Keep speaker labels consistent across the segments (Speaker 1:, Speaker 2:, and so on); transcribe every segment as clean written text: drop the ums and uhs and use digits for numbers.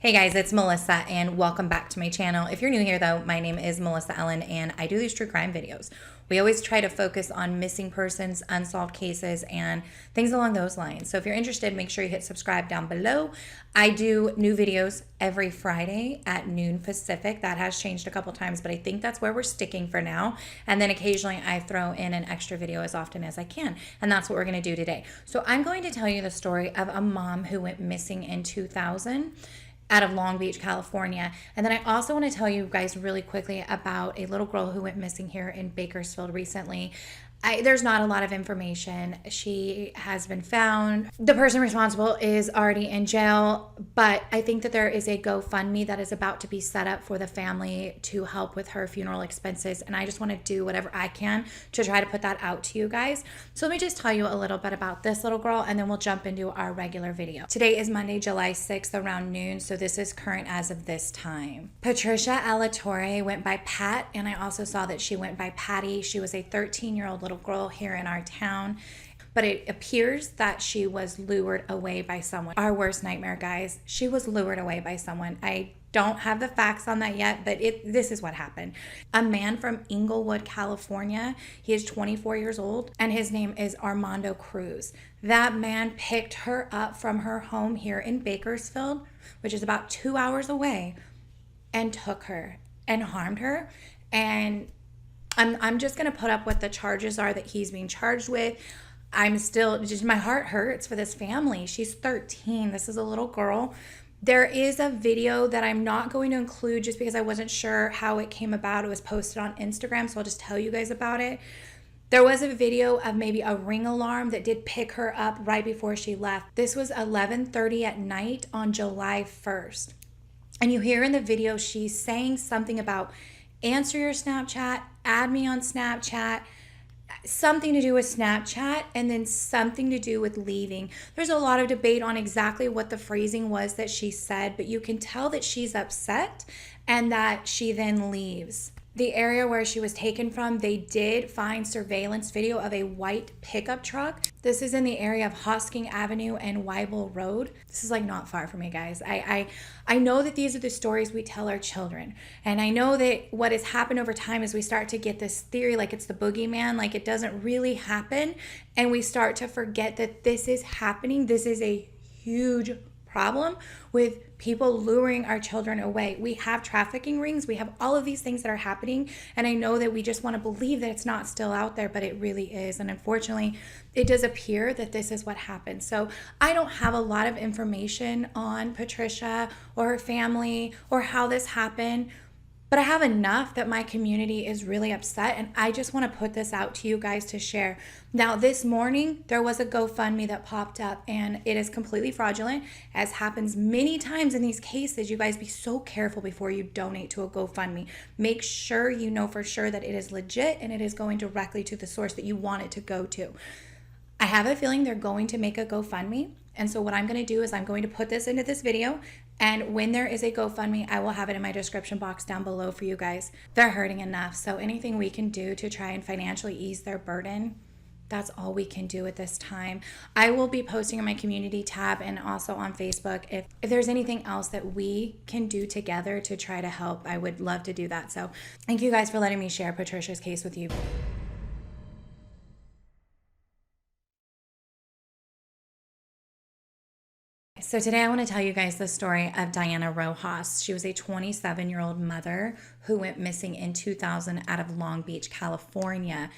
Speaker 1: Hey guys, it's Melissa and welcome back to my channel. If you're new here though, my name is Melissa Ellen and I do these true crime videos. We always try to focus on missing persons, unsolved cases, and things along those lines. So if you're interested, make sure you hit subscribe down below. I do new videos every Friday at noon Pacific. That has changed a couple times, but I think that's where we're sticking for now. And then occasionally I throw in an extra video as often as I can. And that's what we're gonna do today. So I'm going to tell you the story of a mom who went missing in 2000. Out of Long Beach, California. And then I also want to tell you guys really quickly about a little girl who went missing here in Bakersfield recently. There's not a lot of information. She has been found. The person responsible is already in jail, but I think that there is a GoFundMe that is about to be set up for the family to help with her funeral expenses. And I just want to do whatever I can to try to put that out to you guys. So let me just tell you a little bit about this little girl and then we'll jump into our regular video. Today is Monday, July 6th around noon. So this is current as of this time. Patricia Alatorre went by Pat, and I also saw that she went by Patty. She was a 13-year-old little girl here in our town, but it appears that she was lured away by someone. Our worst nightmare, guys. She was lured away by someone. I don't have the facts on that yet, but this is what happened. A man from Inglewood, California. He is 24 years old and his name is Armando Cruz. That man picked her up from her home here in Bakersfield, which is about 2 hours away, and took her and harmed her. And I'm just going to put up what the charges are that he's being charged with. I'm still, just my heart hurts for this family. She's 13. This is a little girl. There is a video that I'm not going to include just because I wasn't sure how it came about. It was posted on Instagram, so I'll just tell you guys about it. There was a video of maybe a ring alarm that did pick her up right before she left. This was 11:30 at night on July 1st. And you hear in the video she's saying something about answer your Snapchat, add me on Snapchat, something to do with Snapchat, and then something to do with leaving. There's a lot of debate on exactly what the phrasing was that she said, but you can tell that she's upset and that she then leaves. The area where she was taken from, they did find surveillance video of a white pickup truck. This is in the area of Hosking Avenue and Weibel Road. This is like not far from me, guys. I know that these are the stories we tell our children. And I know that what has happened over time is we start to get this theory like it's the boogeyman, like it doesn't really happen. And we start to forget that this is happening. This is a huge problem with people luring our children away. We have trafficking rings. We have all of these things that are happening. And I know that we just want to believe that it's not still out there, but it really is. And unfortunately, it does appear that this is what happened. So I don't have a lot of information on Patricia or her family or how this happened, but I have enough that my community is really upset, and I just want to put this out to you guys to share. Now, this morning, there was a GoFundMe that popped up, and it is completely fraudulent, as happens many times in these cases. You guys be so careful before you donate to a GoFundMe. Make sure you know for sure that it is legit and it is going directly to the source that you want it to go to. I have a feeling they're going to make a GoFundMe. And so what I'm going to do is I'm going to put this into this video. And when there is a GoFundMe, I will have it in my description box down below for you guys. They're hurting enough. So anything we can do to try and financially ease their burden, that's all we can do at this time. I will be posting in my community tab and also on Facebook. If there's anything else that we can do together to try to help, I would love to do that. So thank you guys for letting me share Patricia's case with you. So today I want to tell you guys the story of Diana Rojas. She was a 27-year-old mother who went missing in 2000 out of Long Beach, California.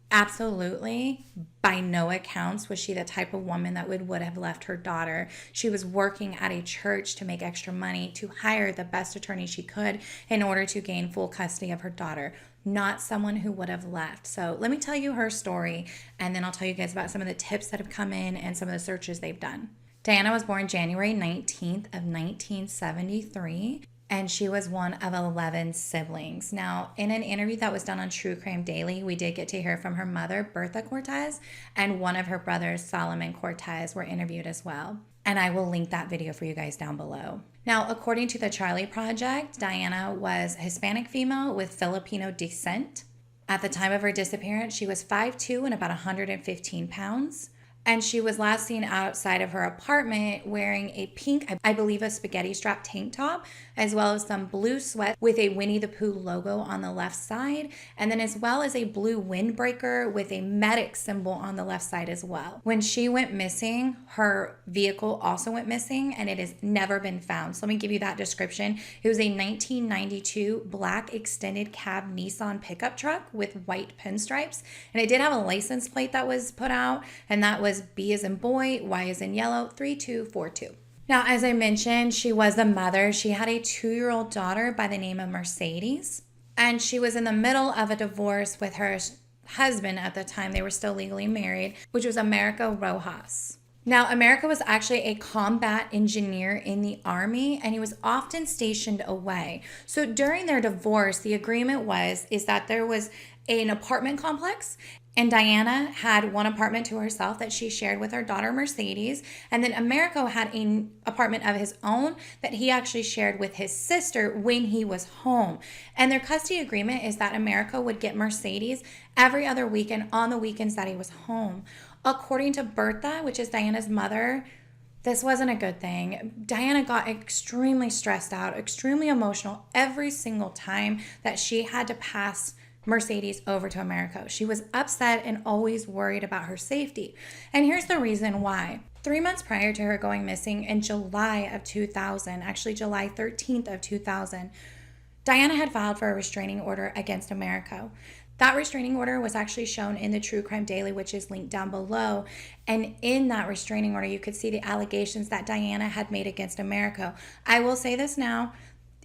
Speaker 1: Absolutely, by no accounts was she the type of woman that would have left her daughter. She was working at a church to make extra money to hire the best attorney she could in order to gain full custody of her daughter. Not someone who would have left. So let me tell you her story, and then I'll tell you guys about some of the tips that have come in and some of the searches they've done. Diana was born January 19th of 1973, and she was one of 11 siblings. Now, in an interview that was done on True Crime Daily, we did get to hear from her mother, Bertha Cortez, and one of her brothers, Solomon Cortez, were interviewed as well. And I will link that video for you guys down below. Now, according to the Charlie Project, Diana was a Hispanic female with Filipino descent. At the time of her disappearance, she was 5'2" and about 115 pounds. And she was last seen outside of her apartment wearing a pink, I believe a spaghetti strap tank top, as well as some blue sweats with a Winnie the Pooh logo on the left side, and then as well as a blue windbreaker with a medic symbol on the left side as well. When she went missing, her vehicle also went missing, and it has never been found. So let me give you that description. It was a 1992 black extended cab Nissan pickup truck with white pinstripes, and it did have a license plate that was put out, and that was B as in boy, Y as in yellow, 3242. Now, as I mentioned, she was a mother. She had a 2-year-old daughter by the name of Mercedes, and she was in the middle of a divorce with her husband at the time. They were still legally married, which was Americo Rojas. Now, Americo was actually a combat engineer in the Army, and he was often stationed away. So during their divorce, the agreement is that there was an apartment complex, and Diana had one apartment to herself that she shared with her daughter Mercedes, and then Americo had an apartment of his own that he actually shared with his sister when he was home. And their custody agreement is that Americo would get Mercedes every other weekend on the weekends that he was home. According to Bertha, which is Diana's mother, this wasn't a good thing. Diana got extremely stressed out, extremely emotional every single time that she had to pass Mercedes over to Americo. She was upset and always worried about her safety. And here's the reason why. 3 months prior to her going missing in July of 2000, actually July 13th of 2000, Diana had filed for a restraining order against Americo. That restraining order was actually shown in the True Crime Daily, which is linked down below. And in that restraining order, you could see the allegations that Diana had made against Americo. I will say this now.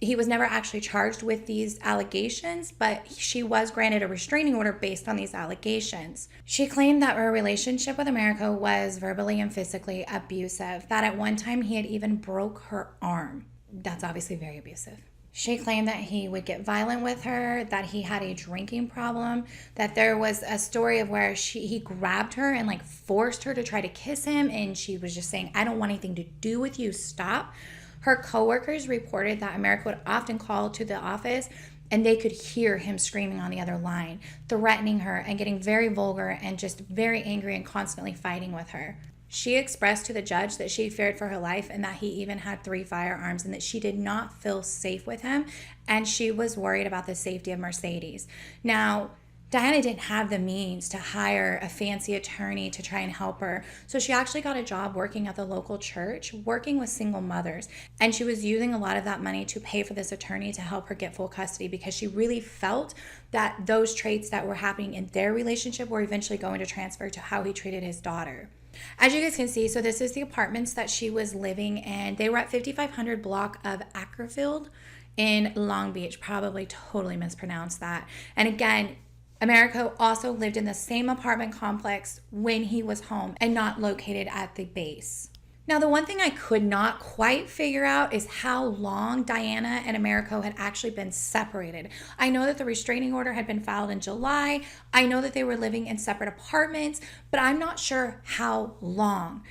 Speaker 1: He was never actually charged with these allegations, but she was granted a restraining order based on these allegations. She claimed that her relationship with Americo was verbally and physically abusive, that at one time he had even broke her arm. That's obviously very abusive. She claimed that he would get violent with her, that he had a drinking problem, that there was a story of where he grabbed her and forced her to try to kiss him, and she was just saying, "I don't want anything to do with you, stop." Her coworkers reported that Americo would often call to the office and they could hear him screaming on the other line, threatening her and getting very vulgar and just very angry and constantly fighting with her. She expressed to the judge that she feared for her life and that he even had 3 firearms and that she did not feel safe with him, and she was worried about the safety of Mercedes. Now, Diana didn't have the means to hire a fancy attorney to try and help her. So she actually got a job working at the local church, working with single mothers. And she was using a lot of that money to pay for this attorney to help her get full custody because she really felt that those traits that were happening in their relationship were eventually going to transfer to how he treated his daughter. As you guys can see, so this is the apartments that she was living in. They were at 5500 block of Bakersfield in Long Beach. Probably totally mispronounced that. And again, Americo also lived in the same apartment complex when he was home and not located at the base. Now, the one thing I could not quite figure out is how long Diana and Americo had actually been separated. I know that the restraining order had been filed in July. I know that they were living in separate apartments, but I'm not sure how long.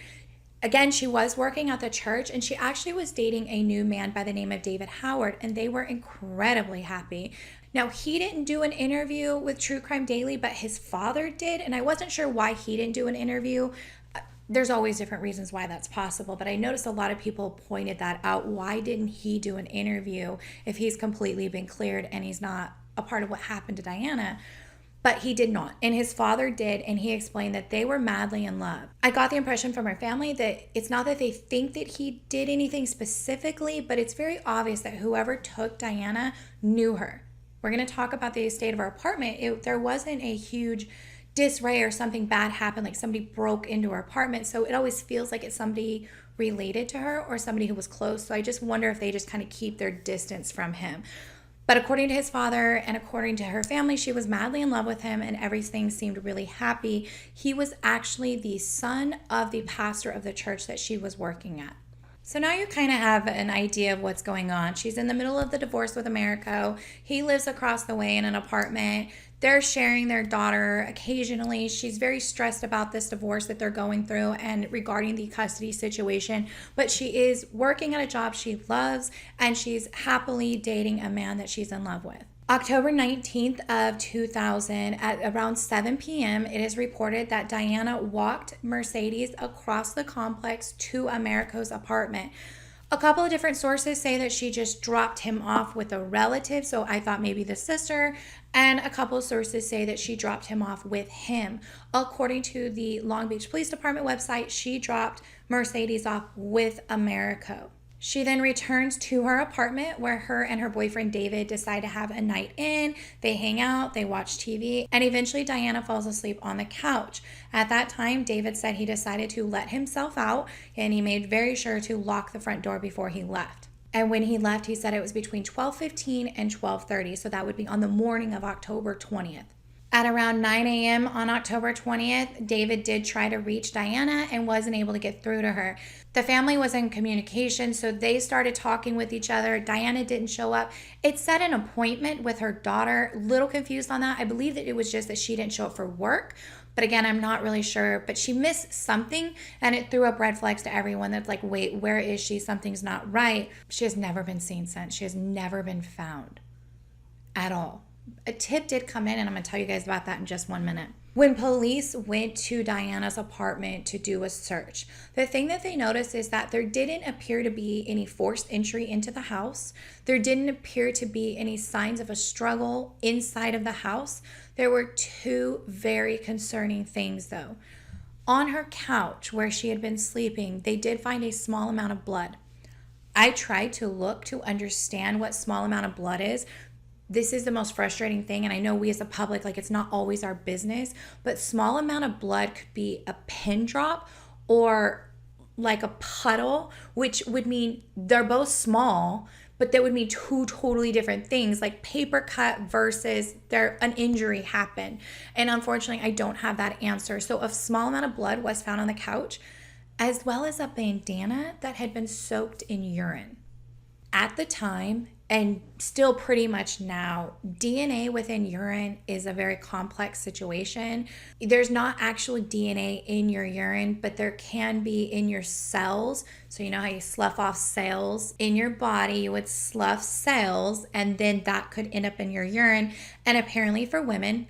Speaker 1: Again, she was working at the church and she actually was dating a new man by the name of David Howard, and they were incredibly happy. Now, he didn't do an interview with True Crime Daily, but his father did, and I wasn't sure why he didn't do an interview. There's always different reasons why that's possible, but I noticed a lot of people pointed that out. Why didn't he do an interview if he's completely been cleared and he's not a part of what happened to Diana? But he did not, and his father did, and he explained that they were madly in love. I got the impression from her family that it's not that they think that he did anything specifically, but it's very obvious that whoever took Diana knew her. We're going to talk about the state of her apartment. There wasn't a huge disarray or something bad happened, like somebody broke into her apartment. So it always feels like it's somebody related to her or somebody who was close. So I just wonder if they just kind of keep their distance from him. But according to his father and according to her family, she was madly in love with him and everything seemed really happy. He was actually the son of the pastor of the church that she was working at. So now you kind of have an idea of what's going on. She's in the middle of the divorce with Americo. He lives across the way in an apartment. They're sharing their daughter occasionally. She's very stressed about this divorce that they're going through and regarding the custody situation. But she is working at a job she loves and she's happily dating a man that she's in love with. October 19th of 2000 at around 7 p.m., it is reported that Diana walked Mercedes across the complex to Americo's apartment. A couple of different sources say that she just dropped him off with a relative, so I thought maybe the sister, and a couple of sources say that she dropped him off with him. According to the Long Beach Police Department website, she dropped Mercedes off with Americo. She then returns to her apartment where her and her boyfriend David decide to have a night in. They hang out, they watch TV, and eventually Diana falls asleep on the couch. At that time, David said he decided to let himself out, and he made very sure to lock the front door before he left. And when he left, he said it was between 12:15 and 12:30, so that would be on the morning of October 20th. At around 9 a.m. on October 20th, David did try to reach Diana and wasn't able to get through to her. The family was in communication, so they started talking with each other. Diana didn't show up. It set an appointment with her daughter. Little confused on that. I believe that it was just that she didn't show up for work. But again, I'm not really sure. But she missed something, and it threw up red flags to everyone that's like, wait, where is she? Something's not right. She has never been seen since. She has never been found at all. A tip did come in, and I'm going to tell you guys about that in just 1 minute. When police went to Diana's apartment to do a search, the thing that they noticed is that there didn't appear to be any forced entry into the house. There didn't appear to be any signs of a struggle inside of the house. There were two very concerning things, though. On her couch where she had been sleeping, they did find a small amount of blood. I tried to look to understand what small amount of blood is. This is the most frustrating thing, and I know we as a public, like, it's not always our business, but small amount of blood could be a pin drop or like a puddle, which would mean they're both small, but that would mean two totally different things, like paper cut versus an injury happened. And unfortunately, I don't have that answer. So a small amount of blood was found on the couch, as well as a bandana that had been soaked in urine. At the time, and still pretty much now, DNA within urine is a very complex situation. There's not actual DNA in your urine, but there can be in your cells. So you know how you slough off cells in your body, you would slough cells, and then that could end up in your urine. And apparently for women,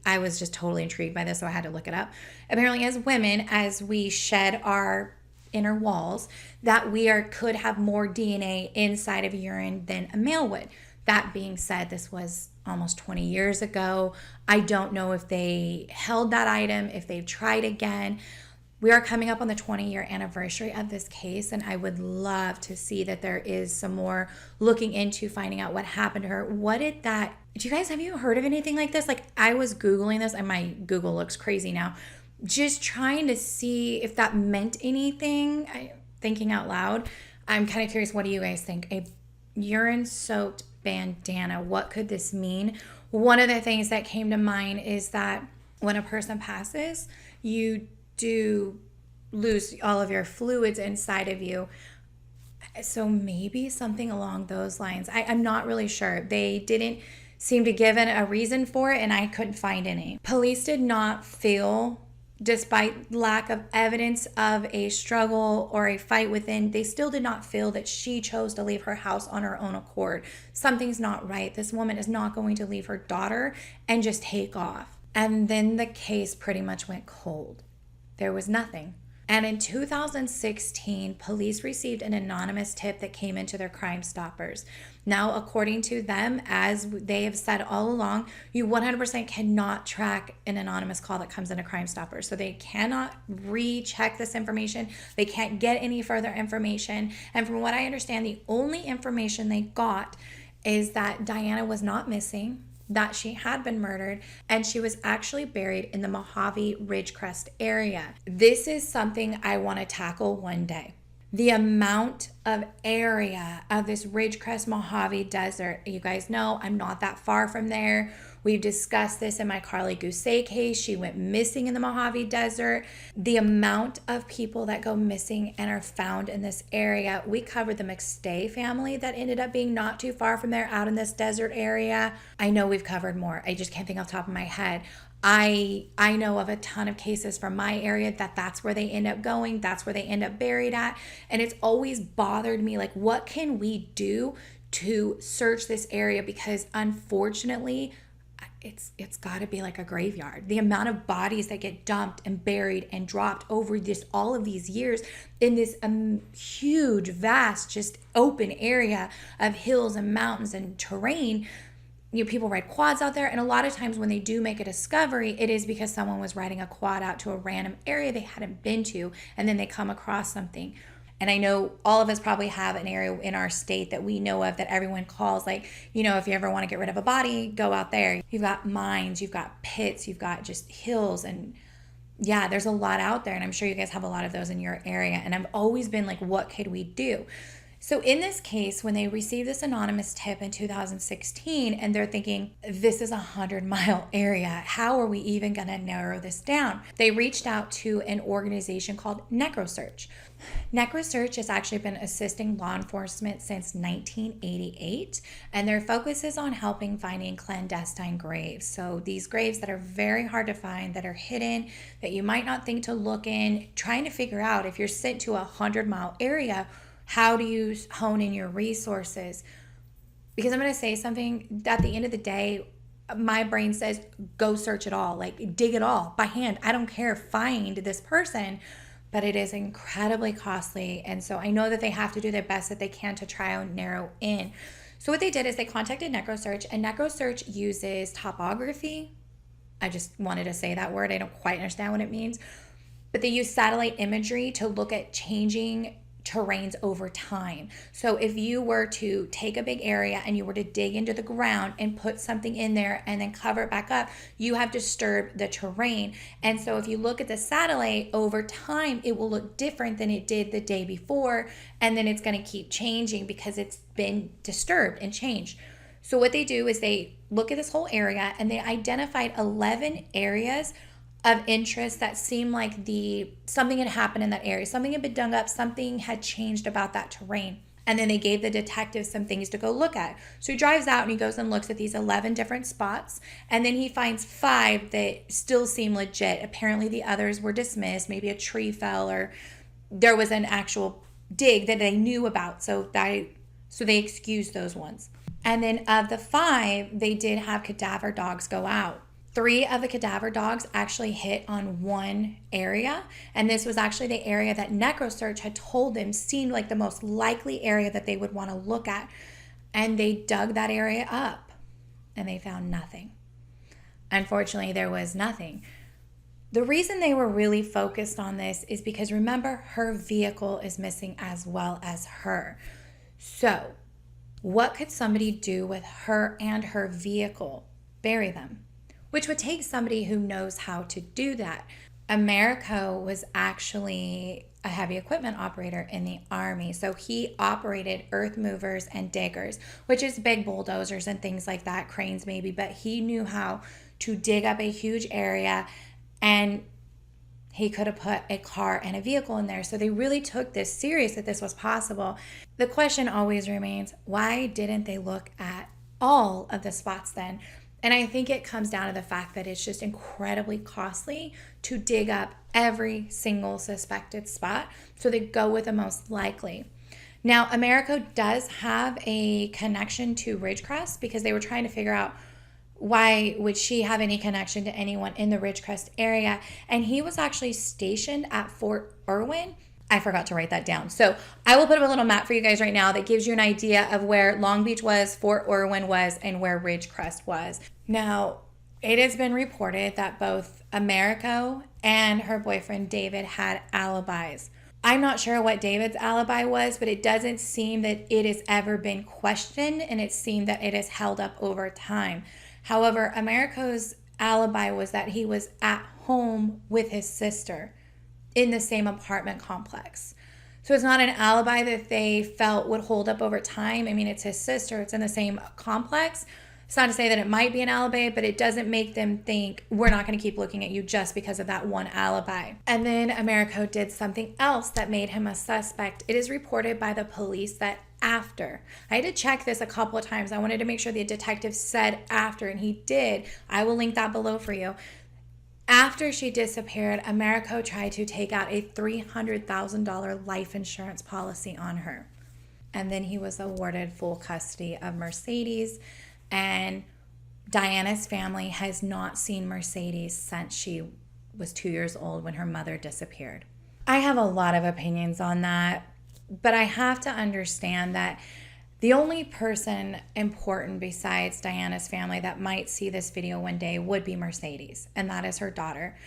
Speaker 1: I was just totally intrigued by this, so I had to look it up. Apparently as women, as we shed our inner walls, that could have more DNA inside of urine than a male would. That being said, this was almost 20 years ago. I don't know if they held that item, if they've tried again. We are coming up on the 20-year anniversary of this case, and I would love to see that there is some more looking into finding out what happened to her. Have you heard of anything like this? Like, I was Googling this, and my Google looks crazy now, just trying to see if that meant anything. Thinking out loud, I'm kind of curious, what do you guys think? A urine-soaked bandana, what could this mean? One of the things that came to mind is that when a person passes, you do lose all of your fluids inside of you. So maybe something along those lines. I'm not really sure. They didn't seem to give a reason for it, and I couldn't find any. Police did not feel, despite lack of evidence of a struggle or a fight within, they still did not feel that she chose to leave her house on her own accord. Something's not right. This woman is not going to leave her daughter and just take off. And then the case pretty much went cold. There was nothing. And in 2016, police received an anonymous tip that came into their Crime Stoppers. Now, according to them, as they have said all along, you 100% cannot track an anonymous call that comes into Crime Stoppers. So they cannot recheck this information. They can't get any further information. And from what I understand, the only information they got is that Diana was not missing, that she had been murdered, and she was actually buried in the Mojave Ridgecrest area. This is something I want to tackle one day. The amount of area of this Ridgecrest Mojave Desert. You guys know I'm not that far from there. We've discussed this in my Carly Gousset case. She went missing in the Mojave Desert. The amount of people that go missing and are found in this area. We covered the McStay family that ended up being not too far from there, out in this desert area. I know we've covered more. I just can't think off the top of my head. I know of a ton of cases from my area that's where they end up going. That's where they end up buried at. And it's always bothered me, like, what can we do to search this area because unfortunately it's got to be like a graveyard. The amount of bodies that get dumped and buried and dropped over this all of these years in this huge, vast, just open area of hills and mountains and terrain. People ride quads out there, and a lot of times when they do make a discovery, it is because someone was riding a quad out to a random area they hadn't been to, and then they come across something. And I know all of us probably have an area in our state that we know of that everyone calls, like, if you ever want to get rid of a body, go out there. You've got mines, you've got pits, you've got just hills, and yeah, there's a lot out there, and I'm sure you guys have a lot of those in your area. And I've always been like, what could we do? So in this case, when they received this anonymous tip in 2016, and they're thinking, this is a 100-mile area, how are we even going to narrow this down? They reached out to an organization called NecroSearch. NecroSearch has actually been assisting law enforcement since 1988, and their focus is on helping finding clandestine graves. So these graves that are very hard to find, that are hidden, that you might not think to look in, trying to figure out if you're sent to a 100-mile area, how do you hone in your resources? Because I'm going to say something, at the end of the day, my brain says, go search it all, like dig it all by hand. I don't care, find this person, but it is incredibly costly. And so I know that they have to do their best that they can to try and narrow in. So what they did is they contacted NecroSearch, and NecroSearch uses topography. I just wanted to say that word. I don't quite understand what it means, but they use satellite imagery to look at changing terrains over time. So if you were to take a big area and you were to dig into the ground and put something in there and then cover it back up, you have disturbed the terrain. And so if you look at the satellite over time, it will look different than it did the day before, and then it's going to keep changing because it's been disturbed and changed. So what they do is they look at this whole area, and they identified 11 areas of interest that seemed like something had happened in that area. Something had been dug up, something had changed about that terrain. And then they gave the detective some things to go look at. So he drives out and he goes and looks at these 11 different spots. And then he finds 5 that still seem legit. Apparently the others were dismissed. Maybe a tree fell, or there was an actual dig that they knew about. So they excused those ones. And then of the 5, they did have cadaver dogs go out. 3 of the cadaver dogs actually hit on one area, and this was actually the area that NecroSearch had told them seemed like the most likely area that they would want to look at. And they dug that area up, and they found nothing. Unfortunately, there was nothing. The reason they were really focused on this is because, remember, her vehicle is missing as well as her. So, what could somebody do with her and her vehicle? Bury them. Which would take somebody who knows how to do that. Americo was actually a heavy equipment operator in the Army. So he operated earth movers and diggers, which is big bulldozers and things like that, cranes maybe, but he knew how to dig up a huge area, and he could have put a car and a vehicle in there. So they really took this serious, that this was possible. The question always remains, why didn't they look at all of the spots then? And I think it comes down to the fact that it's just incredibly costly to dig up every single suspected spot. So they go with the most likely. Now, Americo does have a connection to Ridgecrest, because they were trying to figure out why would she have any connection to anyone in the Ridgecrest area. And he was actually stationed at Fort Irwin. I forgot to write that down. So I will put up a little map for you guys right now that gives you an idea of where Long Beach was, Fort Irwin was, and where Ridgecrest was. Now, it has been reported that both Americo and her boyfriend David had alibis. I'm not sure what David's alibi was, but it doesn't seem that it has ever been questioned, and it seemed that it has held up over time. However, Americo's alibi was that he was at home with his sister in the same apartment complex. So it's not an alibi that they felt would hold up over time. I mean, it's his sister, it's in the same complex. It's not to say that it might be an alibi, but it doesn't make them think, we're not going to keep looking at you just because of that one alibi. And then Americo did something else that made him a suspect. It is reported by the police that after, I had to check this a couple of times. I wanted to make sure the detective said after, and he did. I will link that below for you. After she disappeared, Americo tried to take out a $300,000 life insurance policy on her. and then he was awarded full custody of Mercedes. And Diana's family has not seen Mercedes since she was 2 years old when her mother disappeared. I have a lot of opinions on that, but I have to understand that the only person important besides Diana's family that might see this video one day would be Mercedes, and that is her daughter.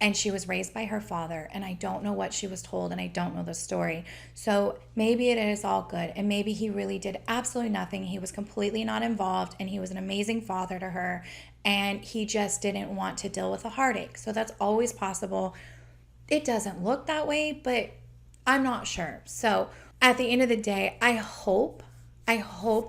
Speaker 1: And she was raised by her father, and I don't know what she was told, and I don't know the story. So maybe it is all good, and maybe he really did absolutely nothing. He was completely not involved, and he was an amazing father to her, and he just didn't want to deal with the heartache. So that's always possible. It doesn't look that way, but I'm not sure. So at the end of the day, I hope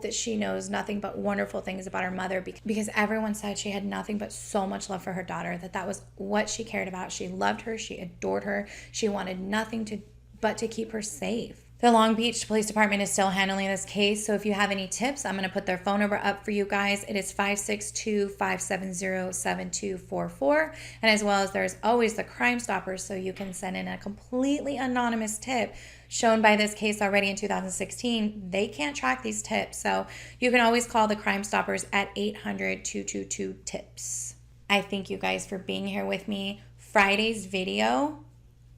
Speaker 1: that she knows nothing but wonderful things about her mother, because everyone said she had nothing but so much love for her daughter, that was what she cared about. She loved her. She adored her. She wanted nothing but to keep her safe. The Long Beach Police Department is still handling this case, so if you have any tips, I'm going to put their phone number up for you guys. It is 562-570-7244, and as well as there's always the Crime Stoppers, so you can send in a completely anonymous tip shown by this case already in 2016. They can't track these tips, so you can always call the Crime Stoppers at 800-222-TIPS. I thank you guys for being here with me. Friday's video,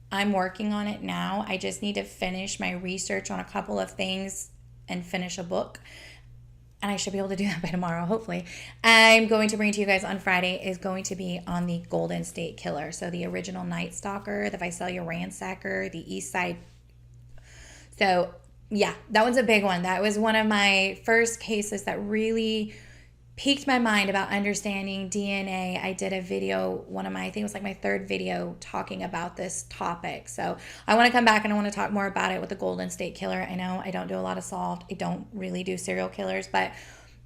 Speaker 1: I'm working on it now. I just need to finish my research on a couple of things and finish a book. And I should be able to do that by tomorrow, hopefully. I'm going to bring to you guys on Friday is going to be on the Golden State Killer. So the original Night Stalker, the Visalia Ransacker, the East Side. So yeah, that one's a big one. That was one of my first cases that really piqued my mind about understanding DNA. I did a video, I think it was like my third video talking about this topic. So I want to come back and I want to talk more about it with the Golden State Killer. I know I don't do a lot of solved. I don't really do serial killers, but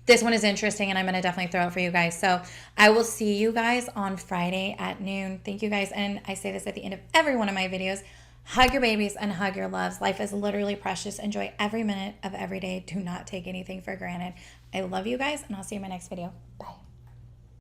Speaker 1: this one is interesting and I'm going to definitely throw it for you guys. So I will see you guys on Friday at noon. Thank you guys. And I say this at the end of every one of my videos. Hug your babies and hug your loves. Life is literally precious. Enjoy every minute of every day. Do not take anything for granted. I love you guys, and I'll see you in my next video. Bye.